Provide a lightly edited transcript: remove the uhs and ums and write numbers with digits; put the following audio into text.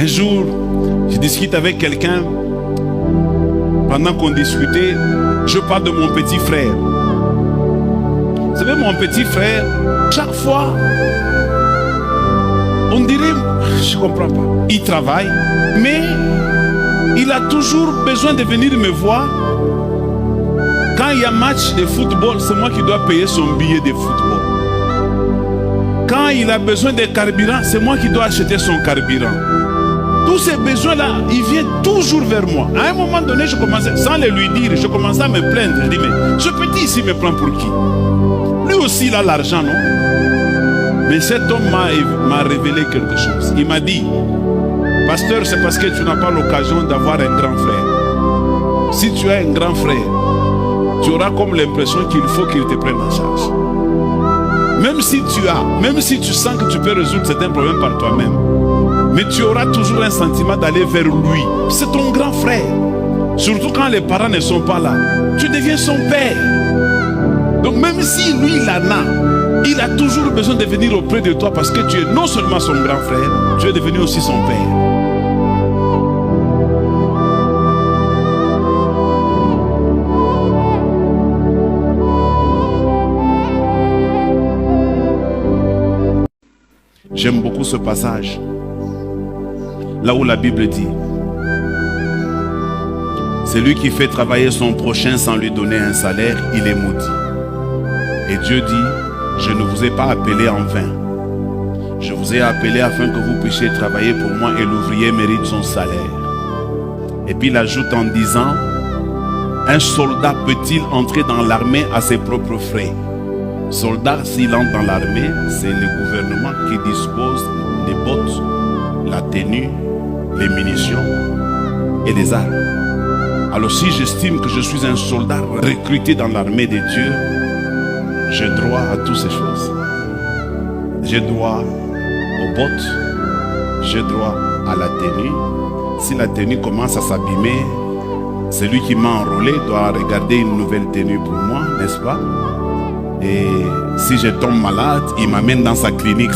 Un jour, je discute avec quelqu'un. Pendant qu'on discutait, je parle de mon petit frère. Vous savez, mon petit frère, chaque fois, on dirait, je ne comprends pas. Il travaille, mais il a toujours besoin de venir me voir. Quand il y a match de football, c'est moi qui dois payer son billet de football. Quand il a besoin de carburant, c'est moi qui dois acheter son carburant. Tous ces besoins-là, ils viennent toujours vers moi. À un moment donné, je commençais, sans le lui dire, je commençais à me plaindre. Je dis, mais ce petit ici me prend pour qui? Lui aussi, il a l'argent, non? Mais cet homme m'a révélé quelque chose. Il m'a dit, pasteur, c'est parce que tu n'as pas l'occasion d'avoir un grand frère. Si tu as un grand frère, tu auras comme l'impression qu'il faut qu'il te prenne en charge. Même si tu sens que tu peux résoudre certains problèmes par toi-même, mais tu auras toujours un sentiment d'aller vers lui. C'est ton grand frère. Surtout quand les parents ne sont pas là. Tu deviens son père. Donc même si lui il en a, il a toujours besoin de venir auprès de toi parce que tu es non seulement son grand frère, tu es devenu aussi son père. J'aime beaucoup ce passage. Là où la Bible dit, celui qui fait travailler son prochain sans lui donner un salaire, il est maudit. Et Dieu dit, je ne vous ai pas appelé en vain. Je vous ai appelé afin que vous puissiez travailler pour moi et l'ouvrier mérite son salaire. Et puis il ajoute en disant, un soldat peut-il entrer dans l'armée à ses propres frais? Soldat, s'il entre dans l'armée, c'est le gouvernement qui dispose des bottes, la tenue, les munitions et les armes. Alors si j'estime que je suis un soldat recruté dans l'armée de Dieu, j'ai droit à toutes ces choses. J'ai droit aux bottes, j'ai droit à la tenue. Si la tenue commence à s'abîmer, celui qui m'a enrôlé doit regarder une nouvelle tenue pour moi, n'est-ce pas? Et si je tombe malade, il m'amène dans sa clinique.